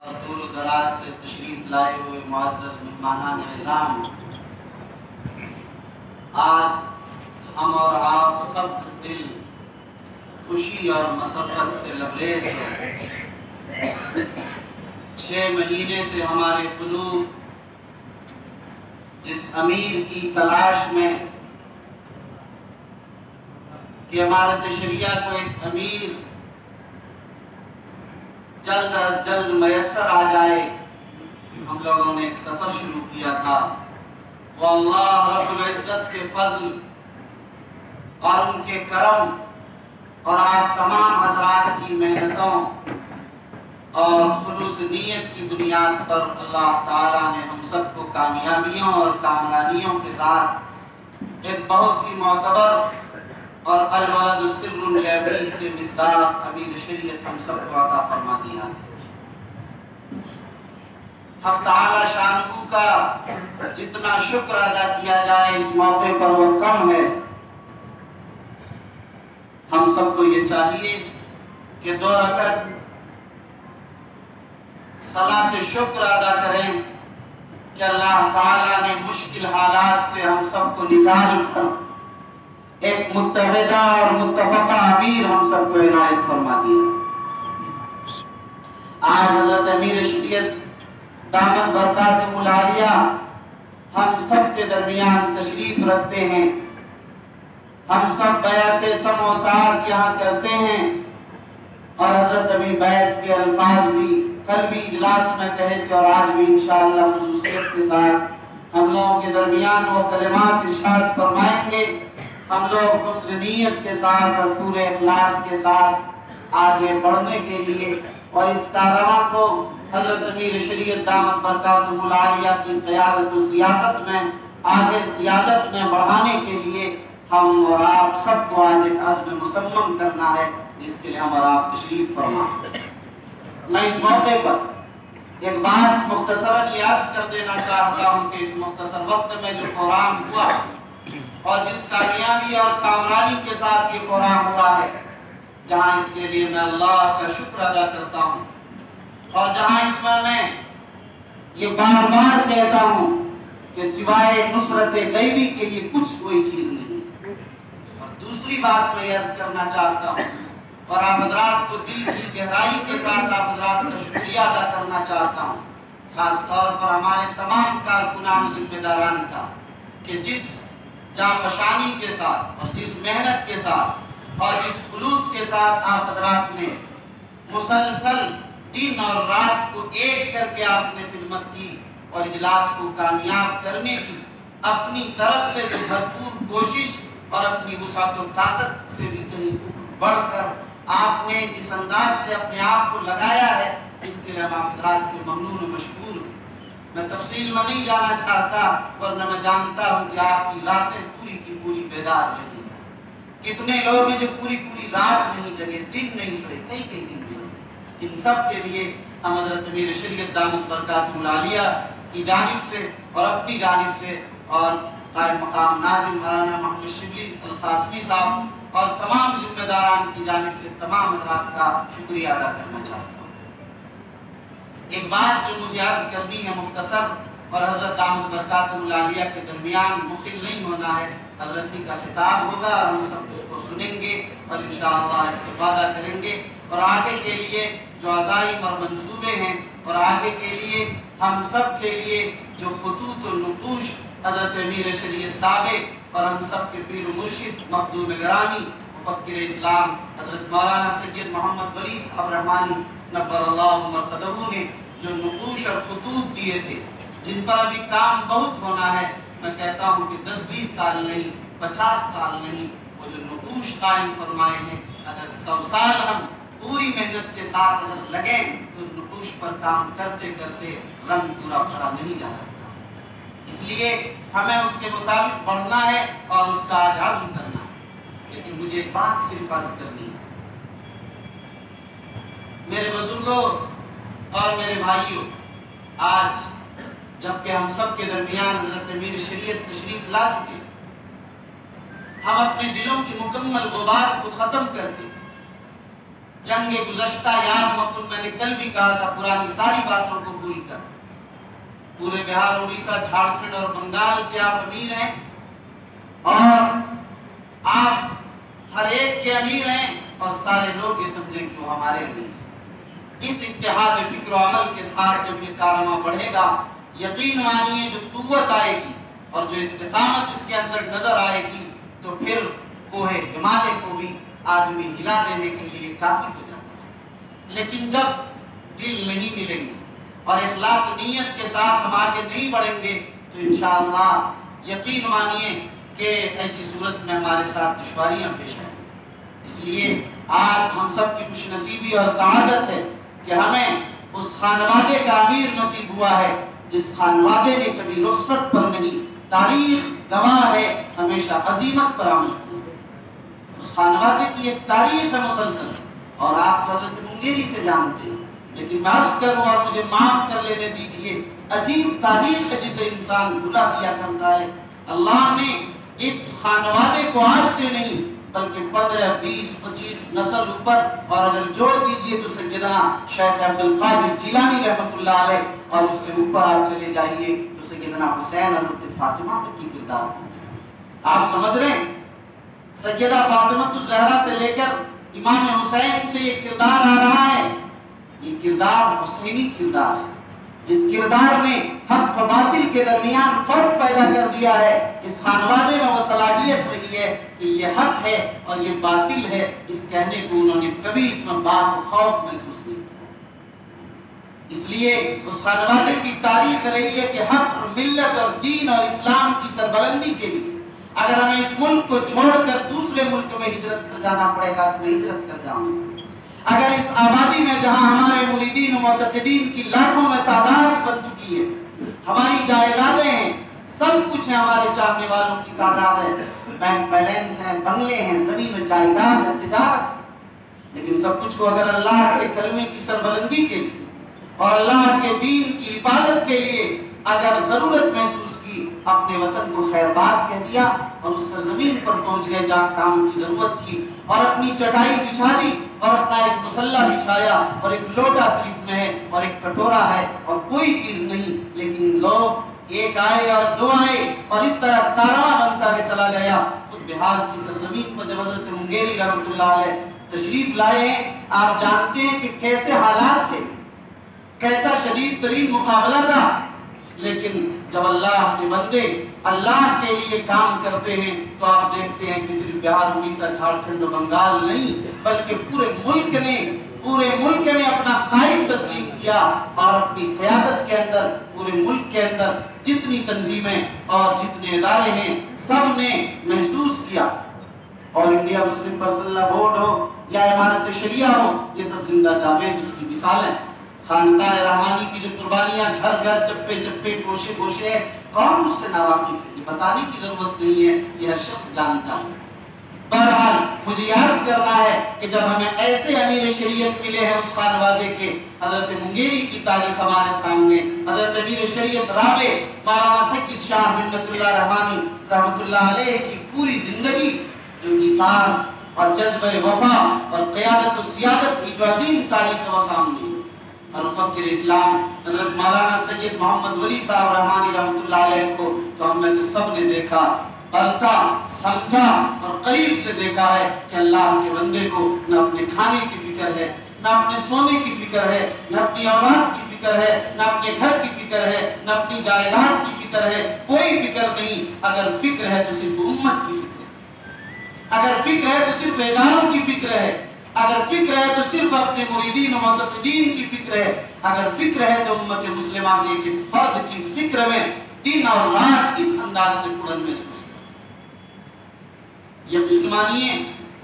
دور و دراز سے تشریف لائے ہوئے معزز مہمانان اعظام، آج ہم اور آپ سب دل خوشی اور مسرت سے لبریز ہیں۔ 6 مہینے سے ہمارے قلوب جس امیر کی تلاش میں کہ امارت شریعہ کو ایک امیر جلد از جلد میسر آ جائے، ہم لوگوں نے ایک سفر شروع کیا تھا۔ وہ اللہ رب العزت کے فضل اور ان کے کرم اور آپ تمام حضرات کی محنتوں اور خلوص نیت کی بنیاد پر اللہ تعالیٰ نے ہم سب کو کامیابیوں اور کامرانیوں کے ساتھ ایک بہت ہی معتبر اور الولد سر الغیبی کے مصداق امیر شریعت ہم سب کو عطا فرما دیا۔ حق تعالی شانہ کا جتنا شکر ادا کیا جائے اس موقع پر وہ کم ہے۔ ہم سب کو یہ چاہیے کہ 2 رکعت صلاۃ شکر ادا کریں کہ اللہ تعالیٰ نے مشکل حالات سے ہم سب کو نکال کر ایک متحدہ اور متفقہ امیر ہم سب کو عنایت فرما دیا۔ آج حضرت امیر شریعت دامت برکات العالیہ ہم سب کے درمیان تشریف رکھتے ہیں۔ ہم سب بیعت سم و طاعت یہاں کرتے ہیں اور حضرت ابھی بیعت کے الفاظ بھی کل بھی اجلاس میں کہے تھے اور آج بھی انشاءاللہ خصوصیت کے ساتھ ہم لوگوں کے درمیان وہ کلمات ارشاد فرمائیں گے۔ ہم لوگ حسن نیت کے ساتھ اور پورے اخلاص کے ساتھ آگے بڑھنے کے لیے اور اس کارواں کو حضرت امیر شریعت دامت برکاتہ العالیہ کی قیادت و سیاست میں آگے سیادت میں بڑھانے کے لیے ہم اور آپ سب کو آج ایک عزم مصمم کرنا ہے، جس کے لیے ہم اور آپ تشریف فرما۔ میں اس موقع پر ایک بات مختصراً عرض کر دینا چاہتا ہوں کہ اس مختصر وقت میں جو پروگرام ہوا اور جس کامیابی اور کامرانی کے ساتھ یہ پروگرام ہوا ہے، جہاں اس کے لیے میں اللہ کا شکر ادا کرتا ہوں اور جہاں اس میں یہ بار بار کہتا ہوں کہ سوائے نصرت غیبی کے یہ کچھ کوئی چیز نہیں۔ اور دوسری بات میں عرض کرنا چاہتا ہوں اور آپ حضرات کو دل کی گہرائی کے ساتھ آپ حضرات کا شکریہ ادا کرنا چاہتا ہوں، خاص طور پر ہمارے تمام کارکنان ذمہ داران کا، کہ جس جانفشانی کے ساتھ اور جس محنت کے ساتھ اور جس خلوص کے ساتھ آپ حضرات نے مسلسل دن اور رات کو ایک کر کے آپ نے خدمت کی اور اجلاس کو کامیاب کرنے کی اپنی طرف سے جو بھرپور کوشش اور اپنی وسعت و طاقت سے بھی کہیں بڑھ کر آپ نے جس انداز سے اپنے آپ کو لگایا ہے، اس کے لیے ہم آپ حضرات کے ممنون و مشکور ہیں۔ میں تفصیل میں نہیں جانا چاہتا ورنہ میں جانتا ہوں کہ آپ کی راتیں پوری کی پوری بیدار رہی ہیں۔ کتنے لوگ ہیں جو پوری رات نہیں جگے، دن نہیں سوئے، کئی دن سوئے۔ ان سب کے لیے ہم حضرت امیر شریعت دامت برکاتہ العالیہ کی جانب سے اور اپنی جانب سے اور قائم مقام ناظم مولانا محمد شبلی القاسمی صاحب اور تمام ذمہ داران کی جانب سے تمام حضرات کا شکریہ ادا کرنا چاہتا ہوں۔ ایک بات جو مجھے عرض کرنی ہے مختصر اور حضرت دامت برکاتہ العالیہ کے درمیان مخل نہیں ہونا ہے، حضرت ہی کا خطاب ہوگا اور ہم سب اس کو سنیں گے اور انشاءاللہ استفادہ کریں گے اور آگے کے لیے جو عزائم اور منصوبے ہیں اور آگے کے لیے ہم سب کے لیے جو خطوط و نقوش حضرت امیر شریعت سابق اور ہم سب کے پیر و مرشد مخدوم گرامی مفکر اسلام حضرت مولانا سید محمد ولی صاحب رحمانی نبر اللہ مرقدہ نے جو نقوش اور خطوط دیے تھے، جن پر ابھی کام بہت ہونا ہے، میں کہتا ہوں کہ 10-20 سال نہیں، 50 سال نہیں، وہ جو نقوش قائم فرمائے ہیں، اگر 100 سال ہم پوری محنت کے ساتھ اگر لگیں تو نقوش پر کام کرتے کرتے رنگ پورا بھرا نہیں جا سکتا۔ اس لیے ہمیں اس کے مطابق بڑھنا ہے اور اس کا آج عزم کرنا ہے۔ لیکن مجھے ایک بات صرف عرض کرنی ہے، میرے بزرگوں اور میرے بھائیوں، آج جبکہ ہم سب کے درمیان حضرت امیر شریعت تشریف لا چکے، ہم اپنے دلوں کی مکمل غبار کو ختم کر کے جنگ گزشتہ یاد مکن، میں نے کل بھی کہا تھا، پرانی ساری باتوں کو پوری کر۔ پورے بہار، اڑیسہ، جھارکھنڈ اور بنگال کے آپ امیر ہیں، اور آپ ہر ایک کے امیر ہیں، اور سارے لوگ یہ سمجھیں کہ وہ ہمارے امیر ہیں۔ اس اتحاد فکر و عمل کے ساتھ جب یہ کارنامہ بڑھے گا، یقین مانیے جو قوت آئے گی اور جو استقامت اس کے اندر نظر آئے گی، تو پھر کوہ ہمالیہ کو بھی آدمی ہلا دینے کے لیے کافی ہو جاتا ہے۔ لیکن جب دل نہیں ملیں گے اور اخلاص نیت کے ساتھ ہم آگے نہیں بڑھیں گے تو انشاءاللہ یقین مانیے کہ ایسی صورت میں ہمارے ساتھ دشواریاں پیش آئیں۔ اس لیے آج ہم سب کی خوش نصیبی اور سعادت ہے کہ ہمیں اس خانوادے کا امیر نصیب ہوا ہے جس خانوادے نے کبھی رخصت پر نہیں، تاریخ گواہ ہے، ہمیشہ عزیمت پر عمل کیا۔ اس خانوادے کی ایک تاریخ ہے مسلسل، اور آپ حضرت منگیری سے جانتے ہیں، لیکن میں عرض کروں اور مجھے معاف کر لینے دیجئے، عجیب تاریخ ہے جسے انسان بھلا دیا کرتا ہے۔ اللہ نے اس خانوادے کو آج سے نہیں بلکہ 15، 20، 25 نسل اوپر، اور اگر جوڑ دیجئے تو سیدنا شیخ عبد القادر جیلانی رحمۃ اللہ علیہ، اور اس سے اوپر آپ چلے جائیے تو سیدنا حسین حضرت فاطمہ تک کی کردار پہنچا۔ آپ سمجھ رہے ہیں، سیدہ فاطمہ الزہرا سے لے کر امام حسین سے یہ کردار آ رہا ہے، یہ کردار حسینی کردار ہے، جس کردار نے حق و باطل کے درمیان فرق پیدا کر دیا ہے۔ اس خانوادے میں وہ صلاحیت رہی ہے کہ یہ حق ہے اور یہ باطل ہے، اس کہنے کو انہوں نے کبھی اس میں باپ و خوف محسوس نہیں کیا۔ اس لیے اس خانوادے کی تاریخ رہی ہے کہ حق اور ملت اور دین اور اسلام کی سربلندی کے لیے اگر ہمیں اس ملک کو چھوڑ کر دوسرے ملک میں ہجرت کر جانا پڑے گا تو میں ہجرت کر جاؤں گا۔ اگر اس آبادی میں جہاں ہمارے مریدین و معتقدین کی لاکھوں میں تعداد بن چکی ہے، ہماری جائیدادیں ہیں، سب کچھ ہے، ہمارے چاہنے والوں کی تعداد ہے، بینک بیلنس ہیں، بنگلے ہیں، زمین و جائیداد ہے، تجارت، لیکن سب کچھ کو اگر اللہ کے کلمے کی سربلندی کے لیے اور اللہ کے دین کی حفاظت کے لیے اگر ضرورت محسوس کی، اپنے وطن کو خیر بات کہہ دیا اور اس سرزمین پر پہنچ گئے جہاں کام کی ضرورت تھی، اور اپنی چٹائی بچھا دی اور اپنا ایک مسلح بچھایا، اور ایک لوٹا صرف میں ہے اور ایک کٹورا ہے اور کوئی چیز نہیں، لیکن لوگ ایک آئے اور دو آئے اور اس طرح کارواں بنتا کہ چلا گیا۔ خود بہار کی سرزمین پر جب حضرت منگیری رحمۃ اللہ علیہ تشریف لائے ہیں، آپ جانتے ہیں کہ کیسے حالات تھے، کیسا شدید ترین مقابلہ تھا، لیکن جب اللہ کے بندے اللہ کے لیے کام کرتے ہیں تو آپ دیکھتے ہیں کہ صرف بہار، اڑیسہ، جھارکھنڈ و بنگال نہیں بلکہ پورے ملک نے اپنا قائد تسلیم کیا، اور اپنی قیادت کے اندر پورے ملک کے اندر جتنی تنظیمیں اور جتنے ادارے ہیں سب نے محسوس کیا۔ اور انڈیا مسلم پرسنل لا بورڈ ہو یا امارت شریعہ ہو، یہ سب زندہ جاوید اس کی مثال ہے۔ خانقاہ رحمانی کی جو قربانیاں گھر گھر، چپے چپے، گوشے گوشے، کون اس سے ناواقف ہے؟ بتانے کی ضرورت نہیں ہے، یہ ہر شخص جانتا ہے۔ بہرحال مجھے یہ عرض کرنا ہے کہ جب ہمیں ایسے امیر شریعت ملے ہیں اس خانوادے کے، حضرت منگیری کی تاریخ ہمارے سامنے، حضرت امیر شریعت رابع مولانا سید شاہ منت اللہ رحمانی رحمۃ اللہ علیہ کی پوری زندگی جو ایثار اور جذبہ وفا اور قیادت و سیادت کی جو عظیم تاریخ ہے وہ سامنے، اور مفکر اسلام حضرت مولانا سید محمد ولی صاحب رحمانی رحمۃ اللہ علیہ کو تو ہم میں سے سب نے دیکھا، پڑھتا، سمجھا اور قریب سے دیکھا ہے کہ اللہ کے بندے کو نہ اپنے کھانے کی فکر ہے، نہ اپنے سونے کی فکر ہے، نہ اپنی اولاد کی فکر ہے، نہ اپنے گھر کی فکر ہے، نہ اپنی جائیداد کی فکر ہے، کوئی فکر نہیں۔ اگر فکر ہے تو صرف امت کی فکر ہے، اگر فکر ہے تو صرف اداروں کی فکر ہے، اگر فکر ہے تو صرف اپنے مریدین و معتقدین کی فکر ہے، اگر فکر ہے تو امت مسلمہ کے ایک فرد کی فکر میں دن اور رات اس انداز سے پڑھن محسوس۔ یقین مانیے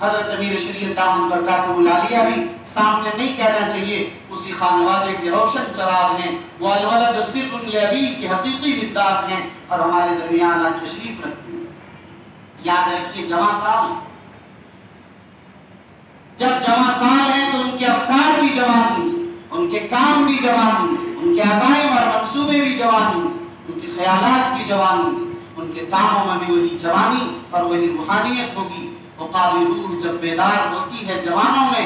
حضرت امیر شریعت دامن برکاتہ العالیہ بھی سامنے نہیں کہنا چاہیے، اسی خانوادے کے روشن چراغ ہیں، وہ الولد سر لابی کے حقیقی مصداق ہیں، اور ہمارے درمیان آج تشریف رکھتے ہیں۔ یاد رکھیے جواں سال، جب جواں سال ہیں تو ان کے افکار بھی جوان ہوں گے، ان کے کام بھی جوان ہوں گے، ان کے عزائم اور منصوبے بھی جوان ہوں گے، ان کے خیالات بھی جوان ہوں گے، ان کے کاموں میں بھی وہی جوانی اور وہی روحانیت ہوگی۔ عقاب روح جب بیدار ہوتی ہے جوانوں میں